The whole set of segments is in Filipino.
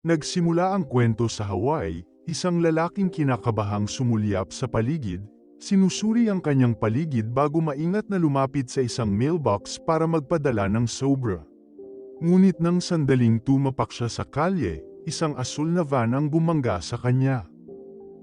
Nagsimula ang kwento sa Hawaii, isang lalaking kinakabahang sumulyap sa paligid, sinusuri ang kanyang paligid bago maingat na lumapit sa isang mailbox para magpadala ng sobra. Ngunit nang sandaling tumapak siya sa kalye, isang asul na van ang bumangga sa kanya.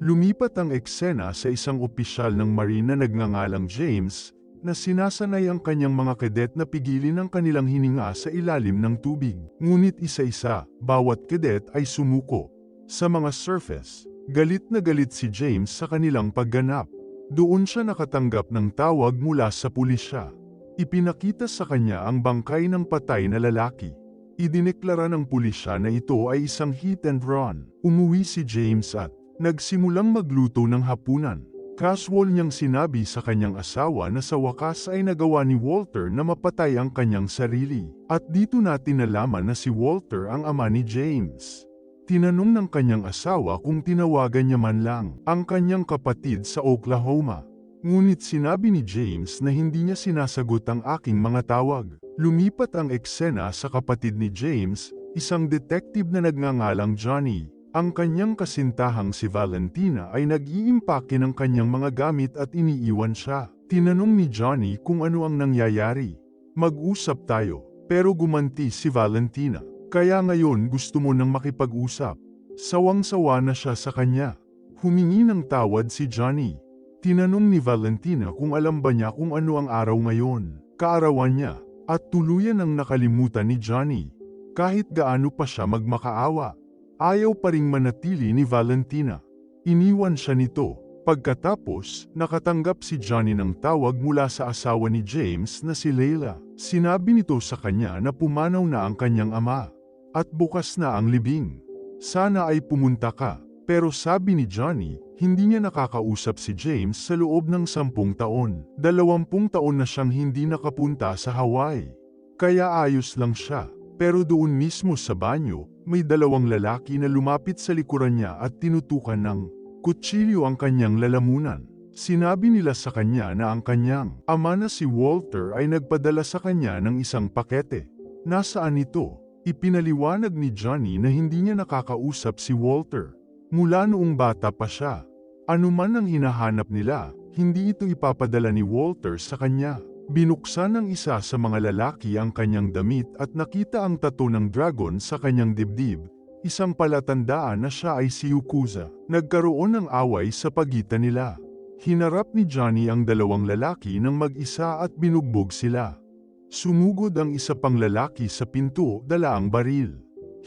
Lumipat ang eksena sa isang opisyal ng Marine na nagngangalang James, na sinasanay ang kanyang mga kadet na pigilin ang kanilang hininga sa ilalim ng tubig. Ngunit isa-isa, bawat kadet ay sumuko. Sa mga surface, galit na galit si James sa kanilang pagganap. Doon siya nakatanggap ng tawag mula sa pulisya. Ipinakita sa kanya ang bangkay ng patay na lalaki. Idineklara ng pulisya na ito ay isang hit and run. Umuwi si James at nagsimulang magluto ng hapunan. Casual niyang sinabi sa kanyang asawa na sa wakas ay nagawa ni Walter na mapatay ang kanyang sarili. At dito natin nalaman na si Walter ang ama ni James. Tinanong ng kanyang asawa kung tinawagan niya man lang ang kanyang kapatid sa Oklahoma. Ngunit sinabi ni James na hindi niya sinasagot ang aking mga tawag. Lumipat ang eksena sa kapatid ni James, isang detective na nagngangalang Johnny. Ang kanyang kasintahang si Valentina ay nag-iimpake ng kanyang mga gamit at iniiwan siya. Tinanong ni Johnny kung ano ang nangyayari. Mag-usap tayo, pero gumanti si Valentina. Kaya ngayon gusto mo nang makipag-usap. Sawang-sawa na siya sa kanya. Humingi ng tawad si Johnny. Tinanong ni Valentina kung alam ba niya kung ano ang araw ngayon. Kaarawan niya, at tuluyan ang nakalimutan ni Johnny. Kahit gaano pa siya magmakaawa. Ayaw pa ring manatili ni Valentina. Iniwan siya nito. Pagkatapos, nakatanggap si Johnny ng tawag mula sa asawa ni James na si Leila. Sinabi nito sa kanya na pumanaw na ang kanyang ama. At bukas na ang libing. Sana ay pumunta ka. Pero sabi ni Johnny, hindi niya nakakausap si James sa loob ng 10 taon. 20 taon na siyang hindi nakapunta sa Hawaii. Kaya ayos lang siya. Pero doon mismo sa banyo, may 2 lalaki na lumapit sa likuran niya at tinutukan ng kutsilyo ang kanyang lalamunan. Sinabi nila sa kanya na ang kanyang ama na si Walter ay nagpadala sa kanya ng isang pakete. Nasaan ito? Ipinaliwanag ni Johnny na hindi niya nakakausap si Walter. Mula noong bata pa siya. Ano man ang hinahanap nila, hindi ito ipapadala ni Walter sa kanya. Binuksan ng isa sa mga lalaki ang kanyang damit at nakita ang tattoo ng dragon sa kanyang dibdib, isang palatandaan na siya ay si Yakuza. Nagkaroon ng away sa pagitan nila. Hinarap ni Johnny ang 2 lalaki ng mag-isa at binugbog sila. Sumugod ang isa pang lalaki sa pinto, dala ang baril.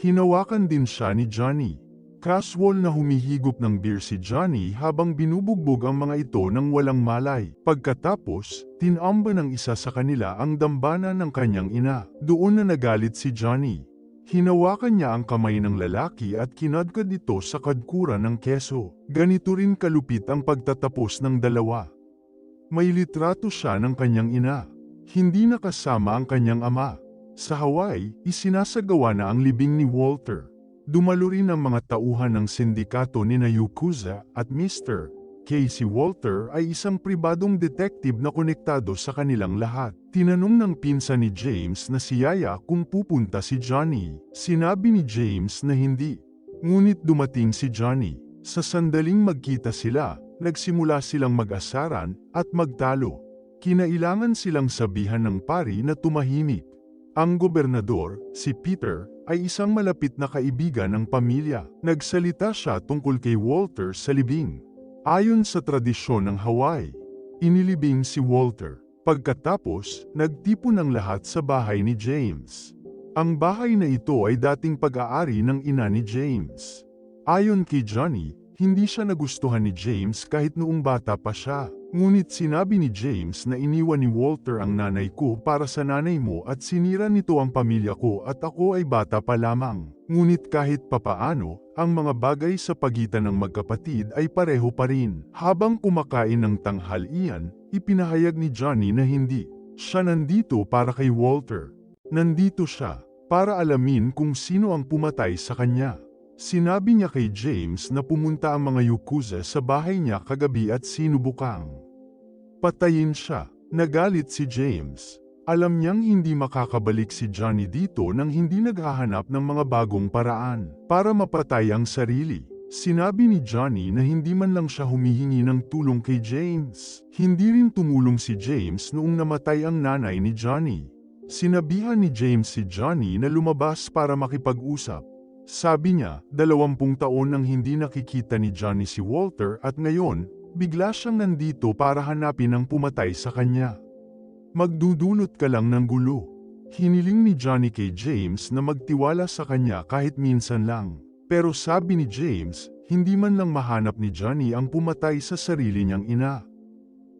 Hinawakan din siya ni Johnny. Casual na humihigop ng beer si Johnny habang binubugbog ang mga ito ng walang malay. Pagkatapos, tinamba ng isa sa kanila ang dambana ng kanyang ina. Doon na nagalit si Johnny. Hinawakan niya ang kamay ng lalaki at kinadkad ito sa kadkuran ng keso. Ganito rin kalupit ang pagtatapos ng dalawa. May litrato siya ng kanyang ina. Hindi nakasama ang kanyang ama. Sa Hawaii, isinasagawa na ang libing ni Walter. Dumalo rin ang mga tauhan ng sindikato ni Yakuza at Mr. Casey Walter ay isang pribadong detective na konektado sa kanilang lahat. Tinanong ng pinsan ni James na si Yaya kung pupunta si Johnny. Sinabi ni James na hindi. Ngunit dumating si Johnny. Sa sandaling magkita sila, nagsimula silang mag-asaran at magtalo. Kinailangan silang sabihan ng pari na tumahimik. Ang gobernador, si Peter, ay isang malapit na kaibigan ng pamilya. Nagsalita siya tungkol kay Walter sa libing. Ayon sa tradisyon ng Hawaii, inilibing si Walter. Pagkatapos, nagtipon ang lahat sa bahay ni James. Ang bahay na ito ay dating pag-aari ng ina ni James. Ayon kay Johnny, hindi siya nagustuhan ni James kahit noong bata pa siya. Ngunit sinabi ni James na iniwan ni Walter ang nanay ko para sa nanay mo at sinira nito ang pamilya ko at ako ay bata pa lamang. Ngunit kahit papaano, ang mga bagay sa pagitan ng magkapatid ay pareho pa rin. Habang kumakain ng tanghalian, ipinahayag ni Johnny na hindi siya nandito para kay Walter. Nandito siya para alamin kung sino ang pumatay sa kanya. Sinabi niya kay James na pumunta ang mga Yakuza sa bahay niya kagabi at sinubukang patayin siya. Nagalit si James. Alam niyang hindi makakabalik si Johnny dito nang hindi naghahanap ng mga bagong paraan para mapatay ang sarili. Sinabi ni Johnny na hindi man lang siya humihingi ng tulong kay James. Hindi rin tumulong si James noong namatay ang nanay ni Johnny. Sinabihan ni James si Johnny na lumabas para makipag-usap. Sabi niya, 20 taon nang hindi nakikita ni Johnny si Walter at ngayon, bigla siyang nandito para hanapin ang pumatay sa kanya. Magdudulot ka lang ng gulo. Hiniling ni Johnny kay James na magtiwala sa kanya kahit minsan lang. Pero sabi ni James, hindi man lang mahanap ni Johnny ang pumatay sa sarili niyang ina.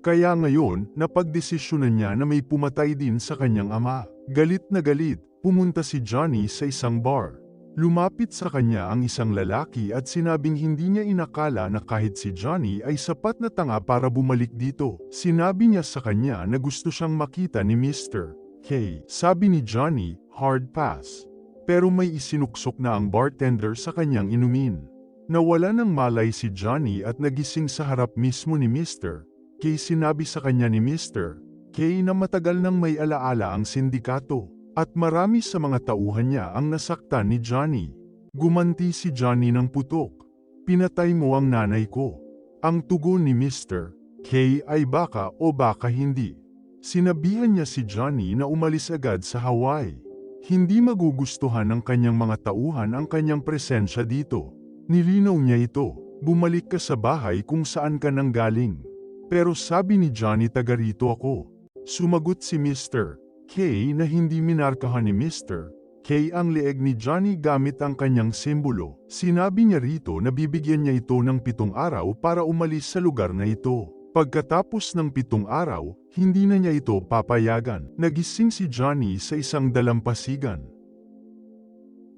Kaya ngayon, napagdesisyonan niya na may pumatay din sa kanyang ama. Galit na galit, pumunta si Johnny sa isang bar. Lumapit sa kanya ang isang lalaki at sinabing hindi niya inakala na kahit si Johnny ay sapat na tanga para bumalik dito. Sinabi niya sa kanya na gusto siyang makita ni Mr. K. Sabi ni Johnny, hard pass. Pero may isinuksok na ang bartender sa kanyang inumin. Nawala ng malay si Johnny at nagising sa harap mismo ni Mr. K. Sinabi sa kanya ni Mr. K na matagal nang may alaala ang sindikato. At marami sa mga tauhan niya ang nasaktan ni Johnny. Gumanti si Johnny ng putok. Pinatay mo ang nanay ko. Ang tugon ni Mr. K ay baka o baka hindi. Sinabihan niya si Johnny na umalis agad sa Hawaii. Hindi magugustuhan ng kanyang mga tauhan ang kanyang presensya dito. Nilinaw niya ito, bumalik ka sa bahay kung saan ka nanggaling. Pero sabi ni Johnny, taga rito ako. Sumagot si Mr. K na hindi minarkahan ni Mr. K ang leeg ni Johnny gamit ang kanyang simbolo. Sinabi niya rito na bibigyan niya ito ng 7 araw para umalis sa lugar na ito. Pagkatapos ng 7 araw, hindi na niya ito papayagan. Nagising si Johnny sa isang dalampasigan.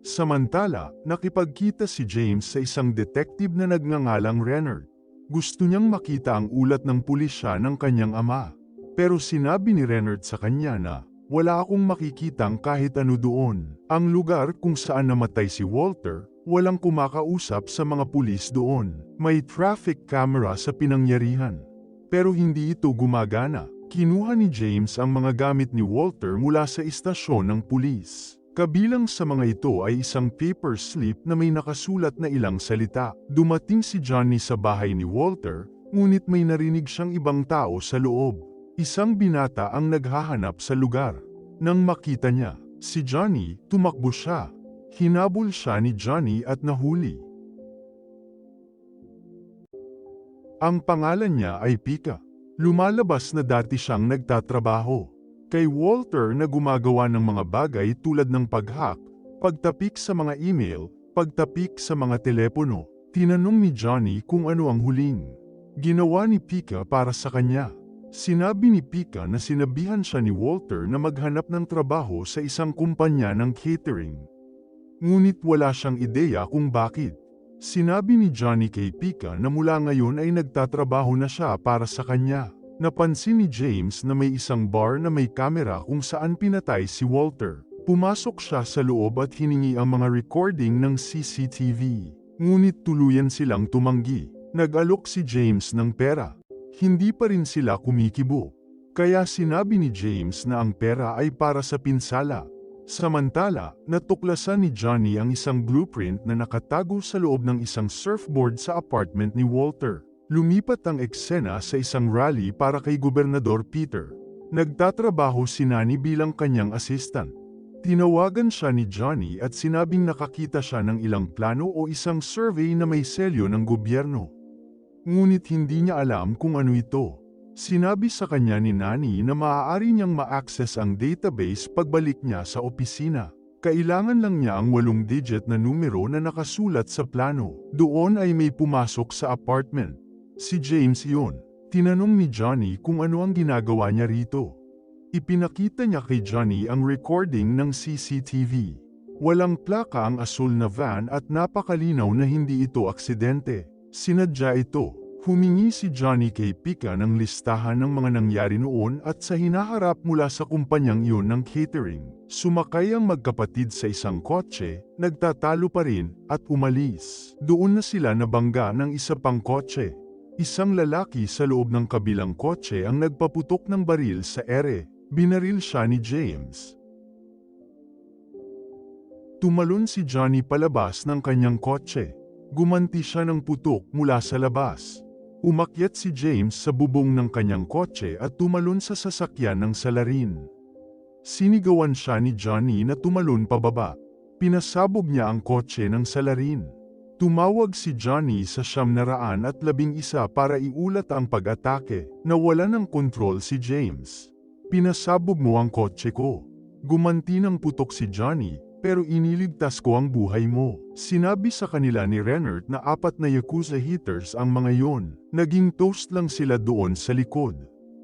Samantala, nakipagkita si James sa isang detective na nagngangalang Renard. Gusto niyang makita ang ulat ng pulisya ng kanyang ama. Pero sinabi ni Renard sa kanya na, wala akong makikitang kahit ano doon. Ang lugar kung saan namatay si Walter, walang kumakausap sa mga pulis doon. May traffic camera sa pinangyarihan. Pero hindi ito gumagana. Kinuha ni James ang mga gamit ni Walter mula sa istasyon ng pulis. Kabilang sa mga ito ay isang paper slip na may nakasulat na ilang salita. Dumating si Johnny sa bahay ni Walter, ngunit may narinig siyang ibang tao sa loob. Isang binata ang naghahanap sa lugar. Nang makita niya si Johnny, tumakbo siya. Hinabol siya ni Johnny at nahuli. Ang pangalan niya ay Pika. Lumalabas na dati siyang nagtatrabaho kay Walter na gumagawa ng mga bagay tulad ng pag-hack, pagtapik sa mga email, pagtapik sa mga telepono. Tinanong ni Johnny kung ano ang huling ginawa ni Pika para sa kanya. Sinabi ni Pika na sinabihan siya ni Walter na maghanap ng trabaho sa isang kumpanya ng catering. Ngunit wala siyang ideya kung bakit. Sinabi ni Johnny kay Pika na mula ngayon ay nagtatrabaho na siya para sa kanya. Napansin ni James na may isang bar na may kamera kung saan pinatay si Walter. Pumasok siya sa loob at hiningi ang mga recording ng CCTV. Ngunit tuluyan silang tumanggi. Nag-alok si James ng pera. Hindi pa rin sila kumikibo. Kaya sinabi ni James na ang pera ay para sa pinsala. Samantala, natuklasan ni Johnny ang isang blueprint na nakatago sa loob ng isang surfboard sa apartment ni Walter. Lumipat ang eksena sa isang rally para kay Gobernador Peter. Nagtatrabaho si Nani bilang kanyang assistant. Tinawagan siya ni Johnny at sinabing nakakita siya ng ilang plano o isang survey na may selyo ng gobyerno. Ngunit hindi niya alam kung ano ito. Sinabi sa kanya ni Nani na maaari niyang ma-access ang database pagbalik niya sa opisina. Kailangan lang niya ang 8-digit na numero na nakasulat sa plano. Doon ay may pumasok sa apartment. Si James iyon. Tinanong ni Johnny kung ano ang ginagawa niya rito. Ipinakita niya kay Johnny ang recording ng CCTV. Walang plaka ang asul na van at napakalinaw na hindi ito aksidente. Sinadya ito. Humingi si Johnny kay Pika ng listahan ng mga nangyari noon at sa hinaharap mula sa kumpanyang iyon ng catering. Sumakay ang magkapatid sa isang kotse, nagtatalo pa rin, at umalis. Doon na sila nabangga ng isa pang kotse. Isang lalaki sa loob ng kabilang kotse ang nagpaputok ng baril sa ere. Binaril siya ni James. Tumalon si Johnny palabas ng kanyang kotse. Gumanti siya ng putok mula sa labas. Umakyat si James sa bubong ng kanyang kotse at tumalon sa sasakyan ng salarin. Sinigawan siya ni Johnny na tumalon pababa. Pinasabog niya ang kotse ng salarin. Tumawag si Johnny sa 911 para iulat ang pag-atake. Nawala ng kontrol si James. Pinasabog mo ang kotse ko. Gumanti ng putok si Johnny, pero iniligtas ko ang buhay mo. Sinabi sa kanila ni Rennert na 4 na Yakuza hitters ang mga yon. Naging toast lang sila doon sa likod.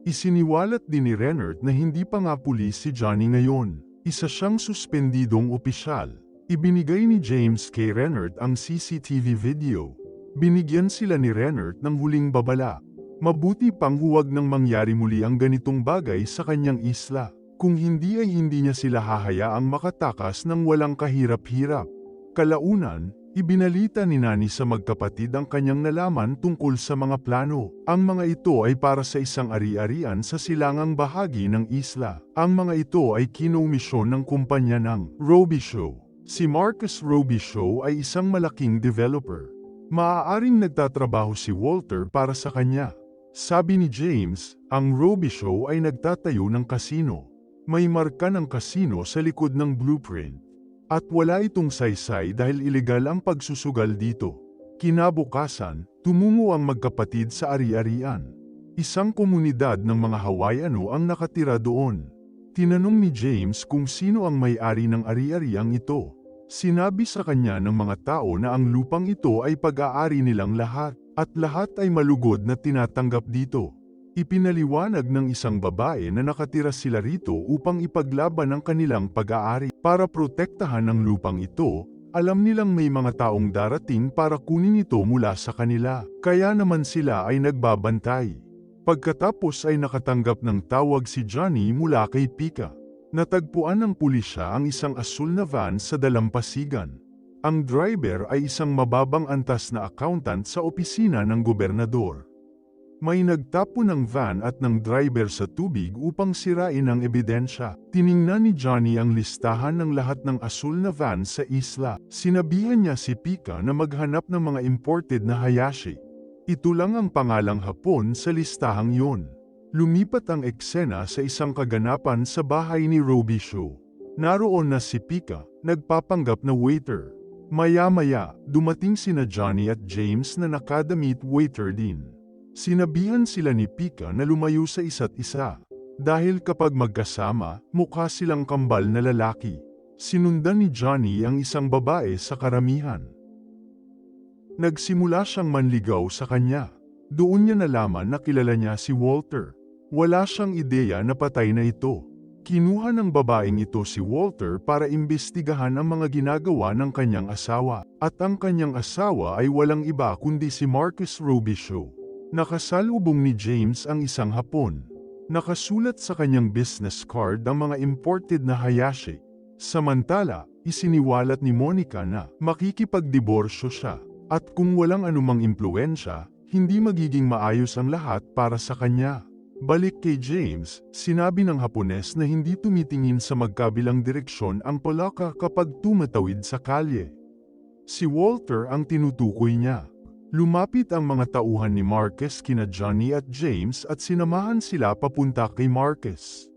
Isiniwalat din ni Rennert na hindi pa nga pulis si Johnny ngayon. Isa siyang suspendidong opisyal. Ibinigay ni James kay Rennert ang CCTV video. Binigyan sila ni Rennert ng huling babala. Mabuti pang huwag nang mangyari muli ang ganitong bagay sa kanyang isla. Kung hindi ay hindi niya sila hahayaang makatakas ng walang kahirap-hirap. Kalaunan, ibinalita ni Nani sa magkapatid ang kanyang nalaman tungkol sa mga plano. Ang mga ito ay para sa isang ari-arian sa silangang bahagi ng isla. Ang mga ito ay kinomisyon ng kumpanya ng Robichaux. Si Marcus Robichaux ay isang malaking developer. Maaaring nagtatrabaho si Walter para sa kanya. Sabi ni James, ang Robichaux ay nagtatayo ng kasino. May marka ng kasino sa likod ng blueprint. At wala itong saysay dahil ilegal ang pagsusugal dito. Kinabukasan, tumungo ang magkapatid sa ari-arian. Isang komunidad ng mga Hawaiano ang nakatira doon. Tinanong ni James kung sino ang may-ari ng ari-ariang ito. Sinabi sa kanya ng mga tao na ang lupang ito ay pag-aari nilang lahat, at lahat ay malugod na tinatanggap dito. Ipinaliwanag ng isang babae na nakatira sila rito upang ipaglaban ang kanilang pag-aari. Para protektahan ang lupang ito, alam nilang may mga taong darating para kunin ito mula sa kanila, kaya naman sila ay nagbabantay. Pagkatapos ay nakatanggap ng tawag si Johnny mula kay Pika. Natagpuan ng pulisya ang isang asul na van sa dalampasigan. Ang driver ay isang mababang antas na accountant sa opisina ng gobernador. May nagtapo ng van at ng driver sa tubig upang sirain ang ebidensya. Tiningnan ni Johnny ang listahan ng lahat ng asul na van sa isla. Sinabihan niya si Pika na maghanap ng mga imported na Hayashi. Ito lang ang pangalang Hapon sa listahang yon. Lumipat ang eksena sa isang kaganapan sa bahay ni Robichaux. Naroon na si Pika, nagpapanggap na waiter. Maya-maya, dumating sina Johnny at James na nakadamit waiter din. Sinabihan sila ni Pika na lumayo sa isa't isa. Dahil kapag magkasama, mukha silang kambal na lalaki. Sinundan ni Johnny ang isang babae sa karamihan. Nagsimula siyang manligaw sa kanya. Doon niya nalaman na kilala niya si Walter. Wala siyang ideya na patay na ito. Kinuha ng babaeng ito si Walter para imbestigahan ang mga ginagawa ng kanyang asawa. At ang kanyang asawa ay walang iba kundi si Marcus Robichaux. Nakasalubong ni James ang isang Hapon. Nakasulat sa kanyang business card ang mga imported na Hayashi. Samantala, isiniwalat ni Monica na makikipagdiborsyo siya. At kung walang anumang impluensya, hindi magiging maayos ang lahat para sa kanya. Balik kay James, sinabi ng Hapones na hindi tumitingin sa magkabilang direksyon ang palaka kapag tumatawid sa kalye. Si Walter ang tinutukoy niya. Lumapit ang mga tauhan ni Marcus kina Johnny at James at sinamahan sila papunta kay Marcus.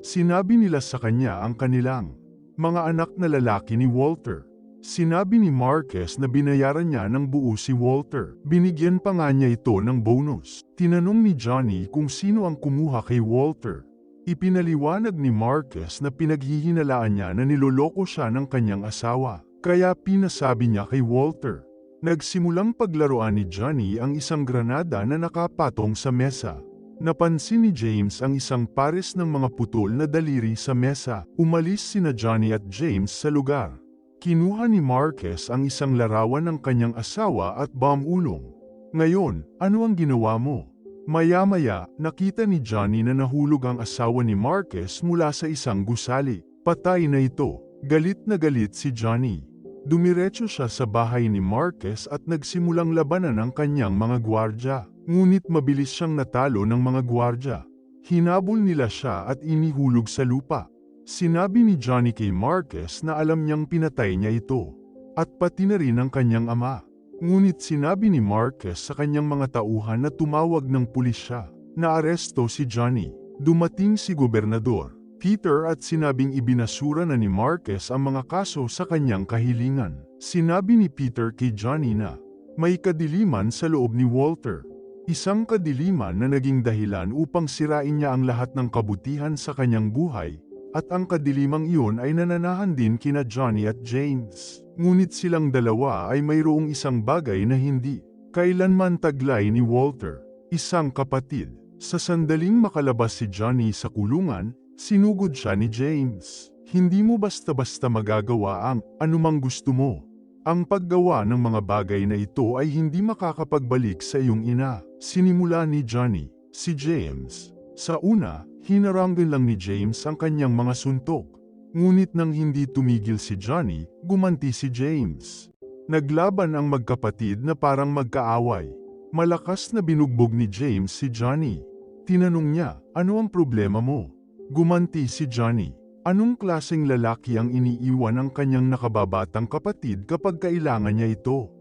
Sinabi nila sa kanya ang kanilang mga anak na lalaki ni Walter. Sinabi ni Marcus na binayaran niya ng buo si Walter. Binigyan pa nga niya ito ng bonus. Tinanong ni Johnny kung sino ang kumuha kay Walter. Ipinaliwanag ni Marcus na pinaghihinalaan niya na niloloko siya ng kanyang asawa. Kaya pinasabi niya kay Walter. Nagsimulang paglaruan ni Johnny ang isang granada na nakapatong sa mesa. Napansin ni James ang isang pares ng mga putol na daliri sa mesa. Umalis sina Johnny at James sa lugar. Kinuha ni Marcus ang isang larawan ng kanyang asawa at bomb-ulong. Ngayon, ano ang ginawa mo? Maya-maya, nakita ni Johnny na nahulog ang asawa ni Marcus mula sa isang gusali. Patay na ito. Galit na galit si Johnny. Dumiretso siya sa bahay ni Marcus at nagsimulang labanan ang kanyang mga gwardya. Ngunit mabilis siyang natalo ng mga gwardya. Hinabol nila siya at inihulog sa lupa. Sinabi ni Johnny kay Marcus na alam niyang pinatay niya ito, at pati na rin ang kanyang ama. Ngunit sinabi ni Marcus sa kanyang mga tauhan na tumawag ng pulisya. Naaresto si Johnny. Dumating si Gobernador Peter at sinabing ibinasura na ni Marcus ang mga kaso sa kanyang kahilingan. Sinabi ni Peter kay Johnny na may kadiliman sa loob ni Walter. Isang kadiliman na naging dahilan upang sirain niya ang lahat ng kabutihan sa kanyang buhay, at ang kadilimang iyon ay nananahan din kina Johnny at James. Ngunit silang dalawa ay mayroong isang bagay na hindi kailanman taglay ni Walter, isang kapatid. Sa sandaling makalabas si Johnny sa kulungan, sinugod siya ni James. Hindi mo basta-basta magagawa ang anumang gusto mo. Ang paggawa ng mga bagay na ito ay hindi makakapagbalik sa iyong ina. Sinimula ni Johnny, si James. Sa una, hinaranggan lang ni James ang kanyang mga suntok. Ngunit nang hindi tumigil si Johnny, gumanti si James. Naglaban ang magkapatid na parang magkaaway. Malakas na binugbog ni James si Johnny. Tinanong niya, ano ang problema mo? Gumanti si Johnny. Anong klaseng lalaki ang iniiwan ng kanyang nakababatang kapatid kapag kailangan niya ito?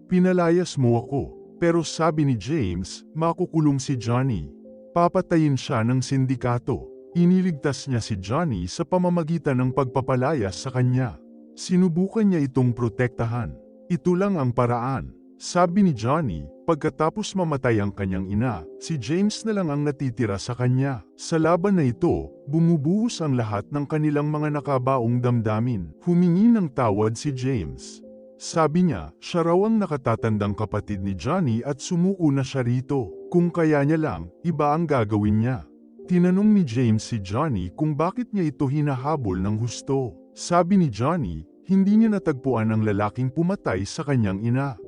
Pinalayas mo ako, pero sabi ni James, makukulong si Johnny. Papatayin siya ng sindikato. Iniligtas niya si Johnny sa pamamagitan ng pagpapalayas sa kanya. Sinubukan niya itong protektahan. Ito lang ang paraan. Sabi ni Johnny, pagkatapos mamatay ang kanyang ina, si James na lang ang natitira sa kanya. Sa laban na ito, bumubuhos ang lahat ng kanilang mga nakabaong damdamin. Humingi ng tawad si James. Sabi niya, siya raw ang nakatatandang kapatid ni Johnny at sumuko na siya rito. Kung kaya niya lang, iba ang gagawin niya. Tinanong ni James si Johnny kung bakit niya ito hinahabol ng husto. Sabi ni Johnny, hindi niya natagpuan ang lalaking pumatay sa kanyang ina.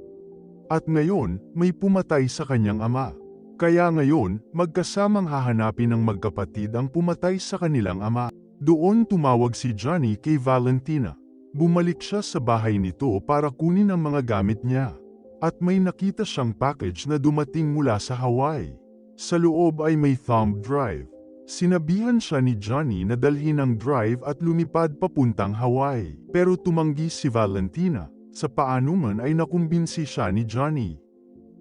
At ngayon, may pumatay sa kanyang ama. Kaya ngayon, magkasamang hahanapin ng magkapatid ang pumatay sa kanilang ama. Doon tumawag si Johnny kay Valentina. Bumalik siya sa bahay nito para kunin ang mga gamit niya. At may nakita siyang package na dumating mula sa Hawaii. Sa loob ay may thumb drive. Sinabihan siya ni Johnny na dalhin ang drive at lumipad papuntang Hawaii. Pero tumanggi si Valentina. Sa paano man ay nakumbinsi siya ni Johnny.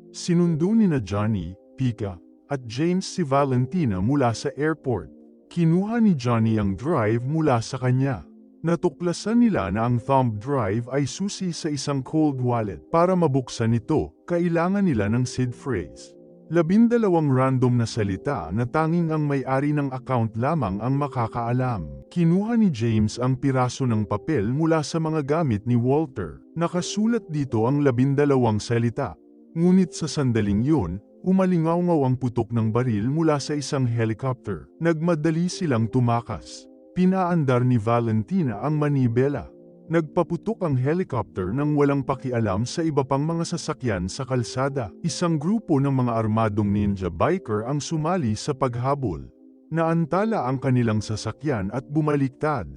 Sinundo ni na Johnny, Pika, at James si Valentina mula sa airport. Kinuha ni Johnny ang drive mula sa kanya. Natuklasan nila na ang thumb drive ay susi sa isang cold wallet. Para mabuksan ito, kailangan nila ng seed phrase. 12 random na salita na tanging ang may-ari ng account lamang ang makakaalam. Kinuha ni James ang piraso ng papel mula sa mga gamit ni Walter. Nakasulat dito ang 12 salita. Ngunit sa sandaling yun, umalingaw-ngaw ang putok ng baril mula sa isang helicopter. Nagmadali silang tumakas. Pinaandar ni Valentina ang manibela. Nagpaputok ang helicopter nang walang pakialam sa iba pang mga sasakyan sa kalsada. Isang grupo ng mga armadong ninja biker ang sumali sa paghabol. Naantala ang kanilang sasakyan at bumaliktad.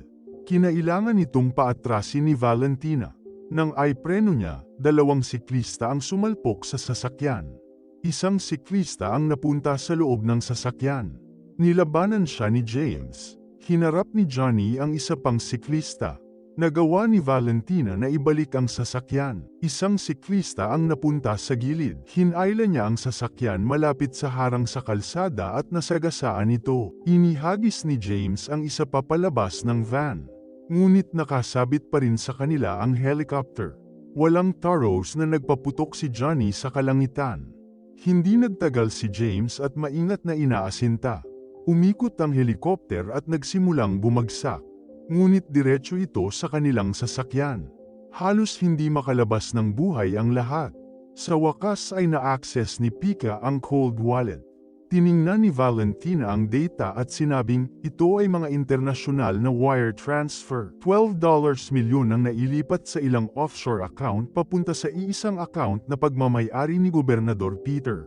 Kinailangan itong paatrasin ni Valentina. Nang ay preno niya, 2 siklista ang sumalpok sa sasakyan. Isang siklista ang napunta sa loob ng sasakyan. Nilabanan siya ni James. Hinarap ni Johnny ang isa pang siklista. Nagawa ni Valentina na ibalik ang sasakyan. Isang siklista ang napunta sa gilid. Hinayla niya ang sasakyan malapit sa harang sa kalsada at nasagasaan ito. Inihagis ni James ang isa pa palabas ng van. Ngunit nakasabit pa rin sa kanila ang helicopter. Walang taros na nagpaputok si Johnny sa kalangitan. Hindi nagtagal si James at maingat na inaasinta. Umikot ang helicopter at nagsimulang bumagsak. Ngunit diretso ito sa kanilang sasakyan. Halos hindi makalabas ng buhay ang lahat. Sa wakas ay na-access ni Pika ang cold wallet. Tiningnan ni Valentina ang data at sinabing, ito ay mga internasyonal na wire transfer. $12 milyon ang nailipat sa ilang offshore account papunta sa iisang account na pagmamay-ari ni Gobernador Peter.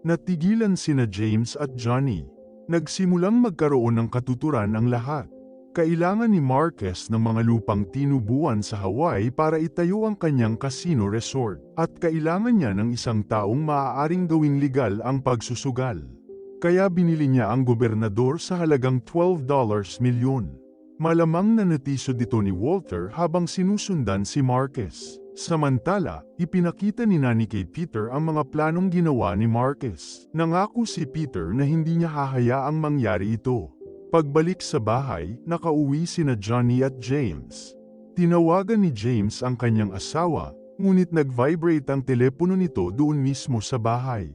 Natigilan sina James at Johnny. Nagsimulang magkaroon ng katuturan ang lahat. Kailangan ni Marcus ng mga lupang tinubuan sa Hawaii para itayo ang kanyang casino resort. At kailangan niya ng isang taong maaaring gawing legal ang pagsusugal. Kaya binili niya ang gobernador sa halagang $12 milyon. Malamang na natiso dito ni Walter habang sinusundan si Marquez. Samantala, ipinakita ni Nani kay Peter ang mga planong ginawa ni Marquez. Nangako si Peter na hindi niya hahayaang mangyari ito. Pagbalik sa bahay, nakauwi sina Johnny at James. Tinawagan ni James ang kanyang asawa, ngunit nag-vibrate ang telepono nito doon mismo sa bahay.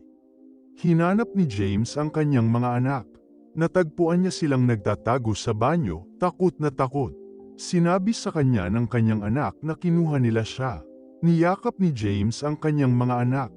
Hinanap ni James ang kanyang mga anak. Natagpuan niya silang nagtatago sa banyo, takot na takot. Sinabi sa kanya ng kanyang anak na kinuha nila siya. Niyakap ni James ang kanyang mga anak.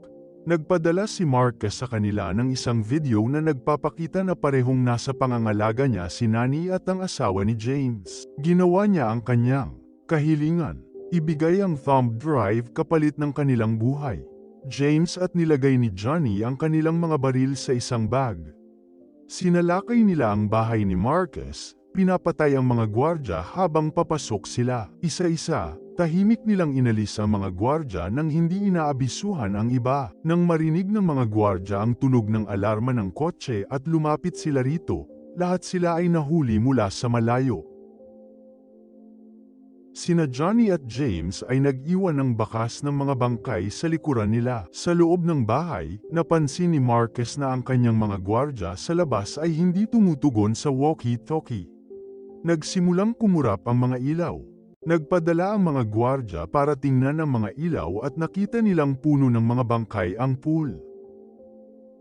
Nagpadala si Marquez sa kanila ng isang video na nagpapakita na parehong nasa pangangalaga niya si Nani at ang asawa ni James. Ginawa niya ang kanyang kahilingan. Ibigay ang thumb drive kapalit ng kanilang buhay. James at nilagay ni Johnny ang kanilang mga baril sa isang bag. Sinalakay nila ang bahay ni Marquez, pinapatay ang mga gwardya habang papasok sila. Isa-isa, tahimik nilang inalis ang mga gwardya nang hindi inaabisuhan ang iba. Nang marinig ng mga gwardya ang tunog ng alarma ng kotse at lumapit sila rito, lahat sila ay nahuli mula sa malayo. Sina Johnny at James ay nag-iwan ng bakas ng mga bangkay sa likuran nila. Sa loob ng bahay, napansin ni Marquez na ang kanyang mga gwardya sa labas ay hindi tumutugon sa walkie-talkie. Nagsimulang kumurap ang mga ilaw. Nagpadala ang mga gwardya para tingnan ang mga ilaw at nakita nilang puno ng mga bangkay ang pool.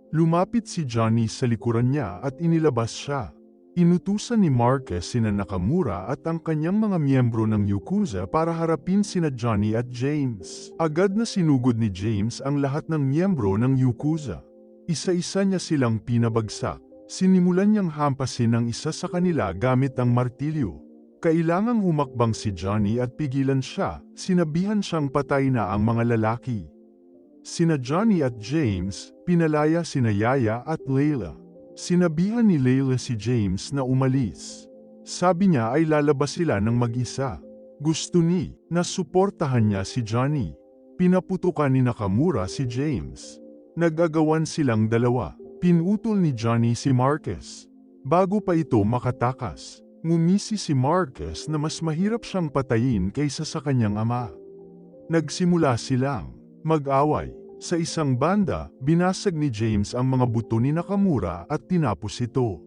Lumapit si Johnny sa likuran niya at inilabas siya. Inutusan ni Marquez sina Nakamura at ang kanyang mga miyembro ng Yakuza para harapin sina Johnny at James. Agad na sinugod ni James ang lahat ng miyembro ng Yakuza. Isa-isa niya silang pinabagsak. Sinimulan niyang hampasin ang isa sa kanila gamit ang martilyo. Kailangang humakbang si Johnny at pigilan siya, sinabihan siyang patay na ang mga lalaki. Sina Johnny at James, pinalaya sina Yaya at Layla. Sinabihan ni Layla si James na umalis. Sabi niya ay lalabas sila ng mag-isa. Gusto ni na suportahan niya si Johnny. Pinaputukan ni Nakamura si James. Nag-agawan silang dalawa. Pinutol ni Johnny si Marquez. Bago pa ito makatakas, ngumisi si Marquez na mas mahirap siyang patayin kaysa sa kanyang ama. Nagsimula silang mag-away. Sa isang banda, binasag ni James ang mga buto ni Nakamura at tinapos ito.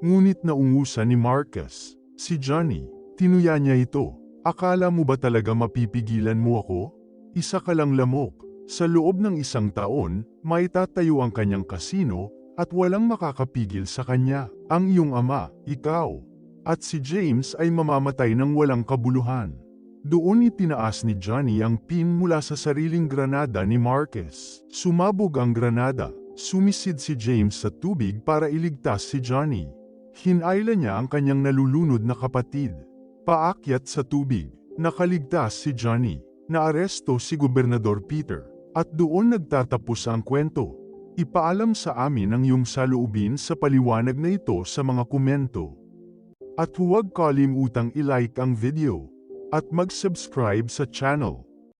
Ngunit naungusan ni Marquez. Si Johnny, tinuya niya ito. Akala mo ba talaga mapipigilan mo ako? Isa ka lang lamok. Sa loob ng isang taon, maitatayo ang kanyang kasino at walang makakapigil sa kanya. Ang iyong ama, ikaw, at si James ay mamamatay ng walang kabuluhan. Doon itinaas ni Johnny ang pin mula sa sariling granada ni Marquez. Sumabog ang granada. Sumisid si James sa tubig para iligtas si Johnny. Hinayla niya ang kanyang nalulunod na kapatid. Paakyat sa tubig. Nakaligtas si Johnny. Naaresto si Gobernador Peter. At doon nagtatapos ang kwento. Ipaalam sa amin ang iyong saloobin sa paliwanag na ito sa mga komento. At huwag kalimutang i-like ang video. At mag-subscribe sa channel.